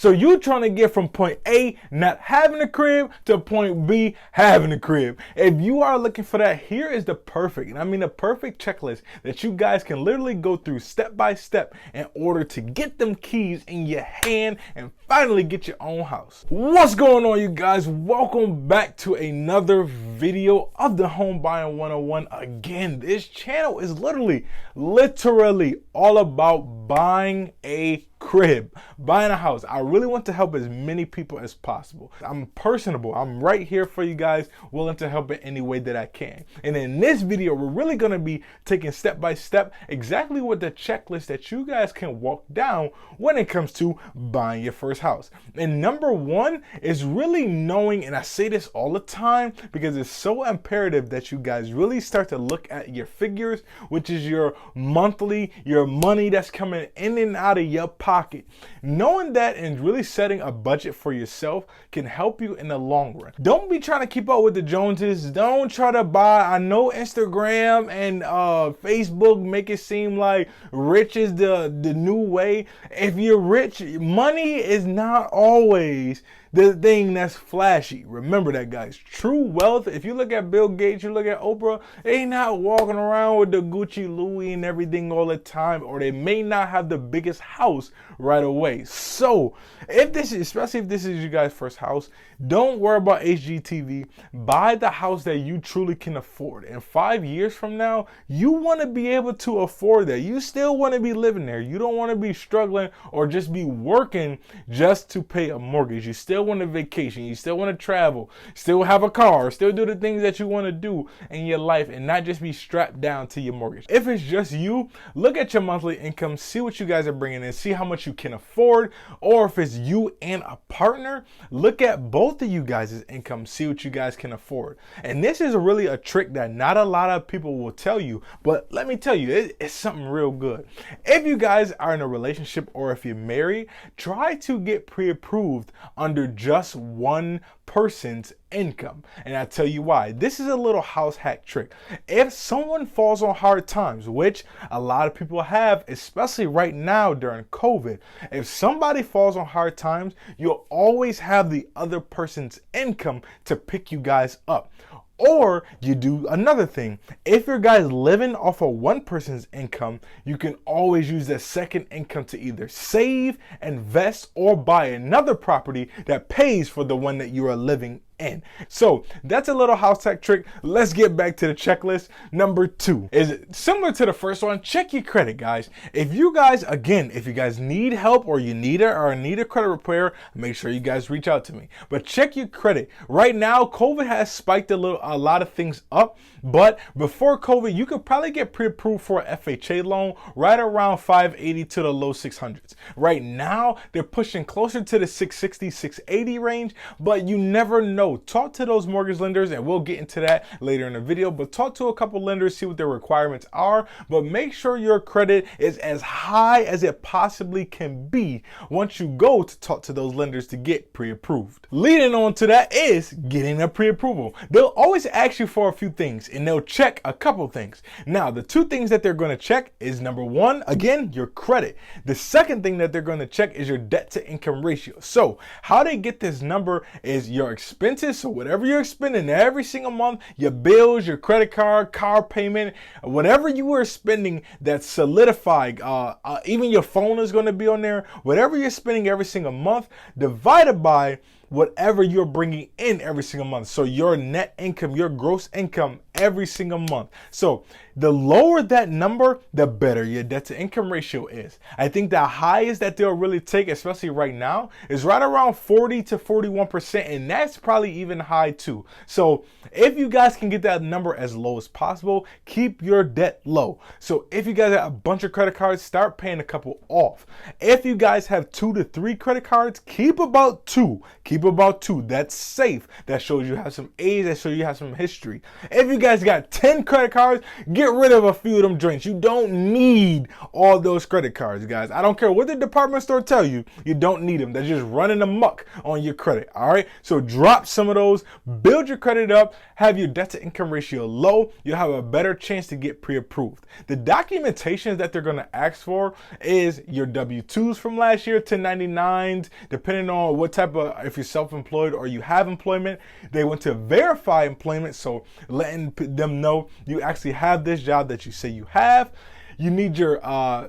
So you're trying to get from point A, not having a crib, to point B, having a crib. If you are looking for that, here is the perfect, and I mean the perfect checklist that you guys can literally go through step by step in order to get them keys in your hand and finally get your own house. What's going on, you guys? Welcome back to another video of the Home Buying 101. Again, this channel is literally all about buying a crib, buying a house. I really want to help as many people as possible. I'm personable. I'm right here for you guys, willing to help in any way that I can. And in this video, we're really going to be taking step by step exactly what the checklist that you guys can walk down when it comes to buying your first house. And number one is really knowing, and I say this all the time because it's so imperative that you guys really start to look at your figures, which is your monthly, your money that's coming in and out of your pocket. Knowing that and really setting a budget for yourself can help you in the long run. Don't be trying to keep up with the Joneses. Don't try to buy. I know Instagram and Facebook make it seem like rich is the new way. If you're rich, money is not always the thing that's flashy. Remember that, guys. True wealth, if you look at Bill Gates, you look at Oprah, they not walking around with the Gucci, Louis and everything all the time, or they may not have the biggest house right away. So if this is, especially if this is your guys' first house, don't worry about HGTV. Buy the house that you truly can afford. And 5 years from now, you want to be able to afford that. You still want to be living there. You don't want to be struggling or just be working just to pay a mortgage. You still want a vacation. You still want to travel. Still have a car. Still do the things that you want to do in your life and not just be strapped down to your mortgage. If it's just you, look at your monthly income. See what you guys are bringing in. See how much you can afford. Or if it's you and a partner, look at both of you guys' income. See what you guys can afford. And this is really a trick that not a lot of people will tell you. But let me tell you, it's something real good. If you guys are in a relationship or if you're married, try to get pre-approved under just one person's income. And I tell you why. This is a little house hack trick. If someone falls on hard times, which a lot of people have, especially right now during COVID, if somebody falls on hard times, you'll always have the other person's income to pick you guys up. Or you do another thing. If your guys living off of one person's income, you can always use that second income to either save, invest, or buy another property that pays for the one that you are living in. So that's a little house hack trick. Let's get back to the checklist. Number two is similar to the first one. Check your credit, guys. If you guys need help or you need a credit repair, make sure you guys reach out to me. But check your credit. Right now, COVID has spiked a lot of things up. But before COVID, you could probably get pre-approved for an FHA loan right around 580 to the low 600s. Right now, they're pushing closer to the 660, 680 range, but you never know. Talk to those mortgage lenders, and we'll get into that later in the video, but talk to a couple lenders, see what their requirements are, but make sure your credit is as high as it possibly can be once you go to talk to those lenders to get pre-approved. Leading on to that is getting a pre-approval. They'll always ask you for a few things, and they'll check a couple things. Now, the two things that they're going to check is number one, again, your credit. The second thing that they're going to check is your debt to income ratio. So how they get this number is your expenses. So whatever you're spending every single month, your bills, your credit card, car payment, whatever you are spending that's solidified, even your phone is going to be on there. Whatever you're spending every single month divided by whatever you're bringing in every single month. So your net income, your gross income every single month. So the lower that number, the better your debt to income ratio is. I think the highest that they'll really take, especially right now, is right around 40 to 41%. And that's probably even high too. So if you guys can get that number as low as possible, keep your debt low. So if you guys have a bunch of credit cards, start paying a couple off. If you guys have 2 to 3 credit cards, keep about 2. Keep keep about 2. That's safe. That shows you have some age. That shows you have some history. If you guys got 10 credit cards, get rid of a few of them joints. You don't need all those credit cards, guys. I don't care what the department store tell you. You don't need them. They're just running amok on your credit. All right. So drop some of those. Build your credit up. Have your debt to income ratio low. You'll have a better chance to get pre-approved. The documentation that they're going to ask for is your W-2s from last year, 1099s, depending on what type of, if you're self-employed or you have employment. They want to verify employment, so letting them know you actually have this job that you say you have. You need your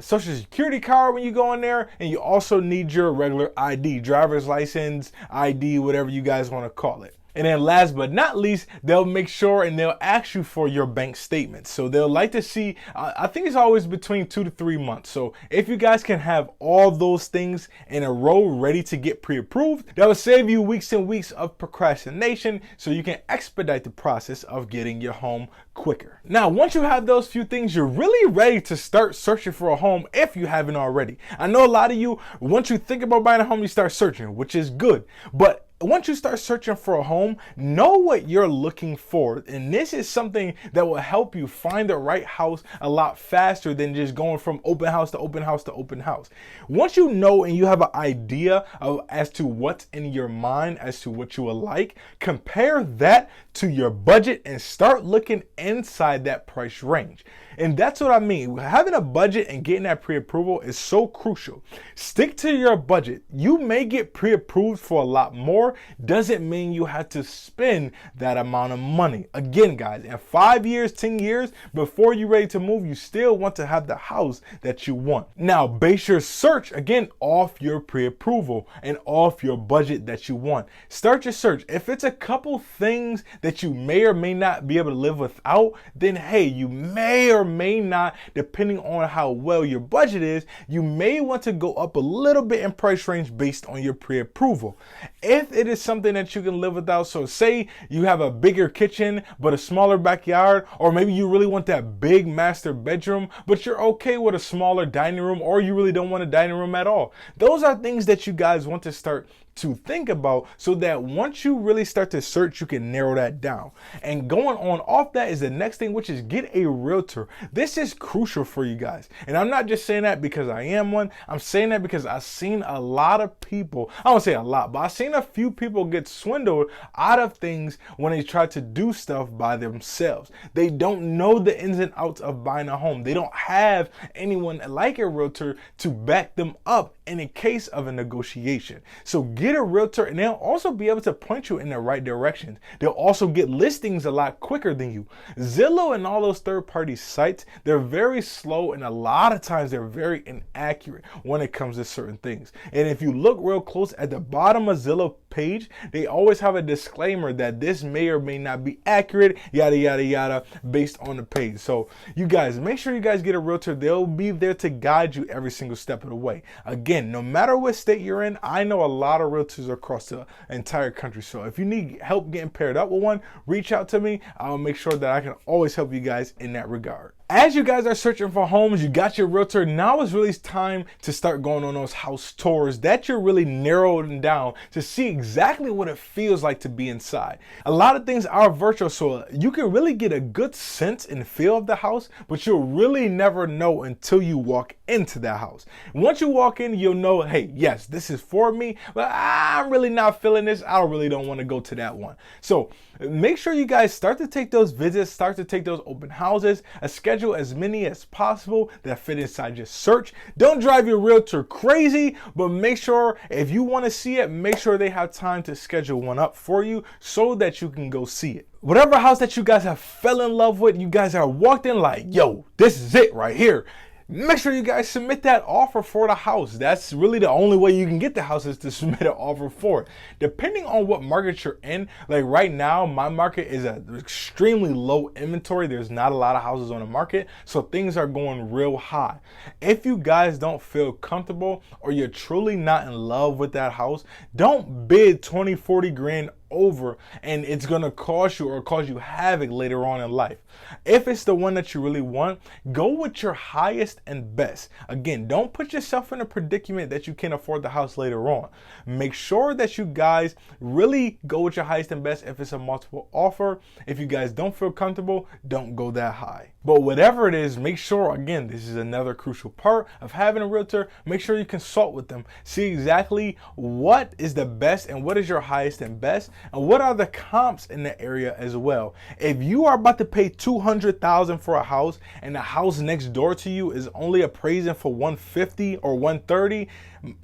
social security card when you go in there, and you also need your regular ID, driver's license, ID, whatever you guys want to call it. And then last but not least, they'll make sure and they'll ask you for your bank statements. So they'll like to see, I think it's always between 2 to 3 months. So if you guys can have all those things in a row ready to get pre-approved, that will save you weeks and weeks of procrastination, so you can expedite the process of getting your home quicker. Now, once you have those few things, you're really ready to start searching for a home if you haven't already. I know a lot of you, once you think about buying a home, you start searching, which is good. But once you start searching for a home, know what you're looking for. And this is something that will help you find the right house a lot faster than just going from open house to open house to open house. Once you know and you have an idea as to what's in your mind, as to what you will like, compare that to your budget and start looking inside that price range. And that's what I mean. Having a budget and getting that pre-approval is so crucial. Stick to your budget. You may get pre-approved for a lot more. Doesn't mean you have to spend that amount of money. Again, guys, in 5 years, 10 years, before you're ready to move, you still want to have the house that you want. Now, base your search, again, off your pre-approval and off your budget that you want. Start your search. If it's a couple things that you may or may not be able to live without, then hey, you may or may not, depending on how well your budget is, you may want to go up a little bit in price range based on your pre-approval. If it is something that you can live without, so say you have a bigger kitchen but a smaller backyard, or maybe you really want that big master bedroom but you're okay with a smaller dining room, or you really don't want a dining room at all. Those are things that you guys want to start to think about, so that once you really start to search, you can narrow that down. And going on off that is the next thing, which is get a realtor. This is crucial for you guys. And I'm not just saying that because I am one. I'm saying that because I've seen a lot of people, I don't say a lot, but I've seen a few people get swindled out of things when they try to do stuff by themselves. They don't know the ins and outs of buying a home. They don't have anyone like a realtor to back them up in a case of a negotiation. So get a realtor, and they'll also be able to point you in the right direction. They'll also get listings a lot quicker than you. Zillow and all those third-party sites, they're very slow, and a lot of times they're very inaccurate when it comes to certain things. And if you look real close at the bottom of Zillow page, they always have a disclaimer that this may or may not be accurate, yada yada yada, based on the page. So you guys, make sure you guys get a realtor. They'll be there to guide you every single step of the way. Again, no matter what state you're in, I know a lot of realtors across the entire country. So if you need help getting paired up with one, reach out to me. I'll make sure that I can always help you guys in that regard. As you guys are searching for homes, you got your realtor. Now is really time to start going on those house tours that you're really narrowing down to see exactly what it feels like to be inside. A lot of things are virtual, so you can really get a good sense and feel of the house, but you'll really never know until you walk into that house. Once you walk in, you'll know, hey, yes, this is for me, but I'm really not feeling this. I really don't want to go to that one. So make sure you guys start to take those visits, start to take those open houses, schedule as many as possible that fit inside your search. Don't drive your realtor crazy, but make sure if you want to see it, make sure they have time to schedule one up for you so that you can go see it. Whatever house that you guys have fell in love with, you guys have walked in like, yo, this is it right here. Make sure you guys submit that offer for the house. That's really the only way you can get the house, is to submit an offer for it. Depending on what market you're in, like right now, my market is an extremely low inventory. There's not a lot of houses on the market, so things are going real high. If you guys don't feel comfortable or you're truly not in love with that house, don't bid 20, 40 grand over and it's going to cost you or cause you havoc later on in life. If it's the one that you really want, go with your highest and best. Again, don't put yourself in a predicament that you can't afford the house later on. Make sure that you guys really go with your highest and best if it's a multiple offer. If you guys don't feel comfortable, don't go that high. But whatever it is, make sure, again, this is another crucial part of having a realtor, make sure you consult with them. See exactly what is the best and what is your highest and best and what are the comps in the area as well. If you are about to pay $200,000 for a house and the house next door to you is only appraising for $150 or $130,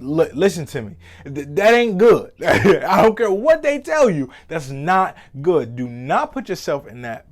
listen to me, that ain't good. I don't care what they tell you, that's not good. Do not put yourself in that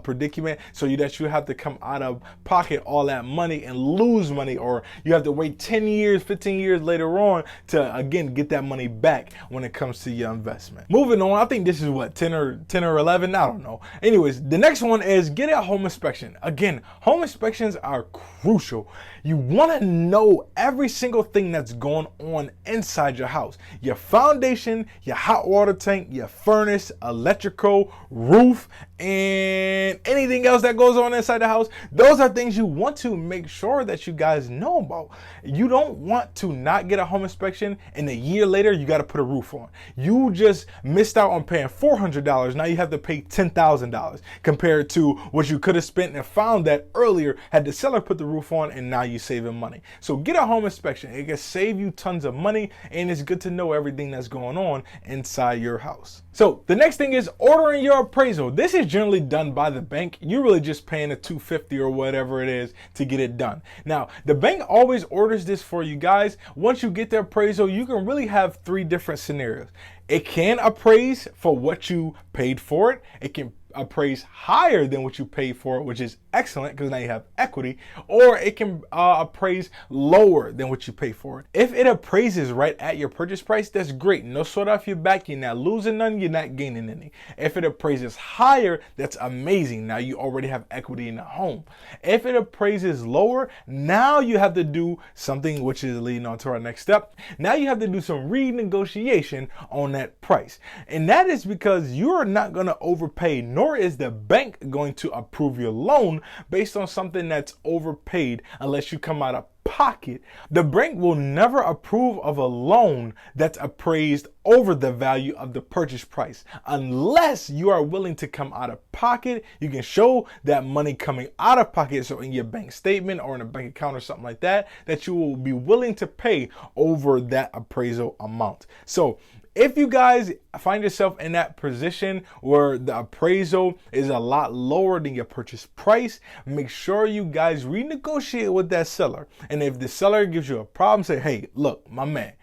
predicament so that you have to come out of pocket all that money and lose money, or you have to wait 10 years, 15 years later on to again get that money back when it comes to your investment. Moving on, I think this is what 10 or 11, I don't know. Anyways, the next one is get a home inspection. Again, home inspections are crucial. You want to know every single thing that's going on inside your house. Your foundation, your hot water tank, your furnace, electrical, roof, and anything else that goes on inside the house. Those are things you want to make sure that you guys know about. You don't want to not get a home inspection and a year later you got to put a roof on. You just missed out on paying $400. Now you have to pay $10,000 compared to what you could have spent and found that earlier had the seller put the roof on, and now you saving money. So get a home inspection. It can save you tons of money, and it's good to know everything that's going on inside your house. So the next thing is ordering your appraisal. This is generally done by the bank. You're really just paying a $250 or whatever it is to get it done. Now, the bank always orders this for you guys. Once you get the appraisal, you can really have three different scenarios. It can appraise for what you paid for it. It can appraise higher than what you paid for it, which is excellent because now you have equity, or it can appraise lower than what you pay for it. If it appraises right at your purchase price, that's great. No sweat off your back. You're not losing none. You're not gaining any. If it appraises higher, that's amazing. Now you already have equity in the home. If it appraises lower, now you have to do something, which is leading on to our next step. Now you have to do some renegotiation on that price. And that is because you're not going to overpay, nor is the bank going to approve your loan based on something that's overpaid unless you come out of pocket. The bank will never approve of a loan that's appraised over the value of the purchase price unless you are willing to come out of pocket. You can show that money coming out of pocket, so in your bank statement or in a bank account or something like that, that you will be willing to pay over that appraisal amount. So if you guys find yourself in that position where the appraisal is a lot lower than your purchase price, make sure you guys renegotiate with that seller. And if the seller gives you a problem, say, hey, look, my man,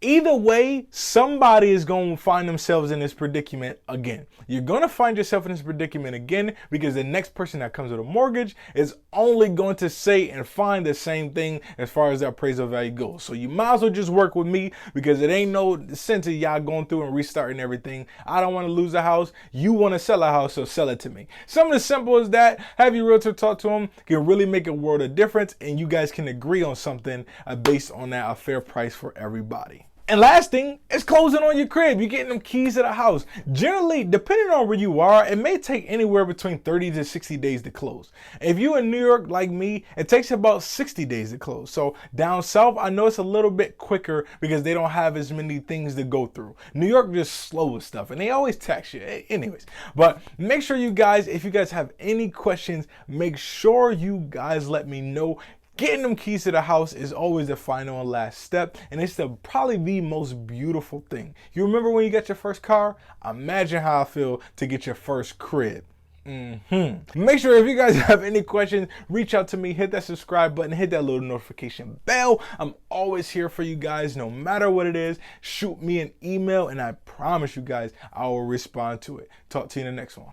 either way, somebody is going to find themselves in this predicament again. You're going to find yourself in this predicament again because the next person that comes with a mortgage is only going to say and find the same thing as far as the appraisal value goes. So you might as well just work with me because it ain't no sense of y'all going through and restarting everything. I don't want to lose a house. You want to sell a house, so sell it to me. Something as simple as that. Have your realtor talk to them can really make a world of difference, and you guys can agree on something based on that, a fair price for everybody. And last thing is closing on your crib. You're getting them keys to the house. Generally, depending on where you are, it may take anywhere between 30 to 60 days to close. If you're in New York like me, it takes about 60 days to close. So down south, I know it's a little bit quicker because they don't have as many things to go through. New York just slow with stuff, and they always tax you. Anyways, but make sure you guys, if you guys have any questions, make sure you guys let me know. Getting them keys to the house is always the final and last step, and it's probably the most beautiful thing. You remember when you got your first car? Imagine how I feel to get your first crib. Make sure if you guys have any questions, reach out to me, hit that subscribe button, hit that little notification bell. I'm always here for you guys, no matter what it is. Shoot me an email, and I promise you guys I will respond to it. Talk to you in the next one.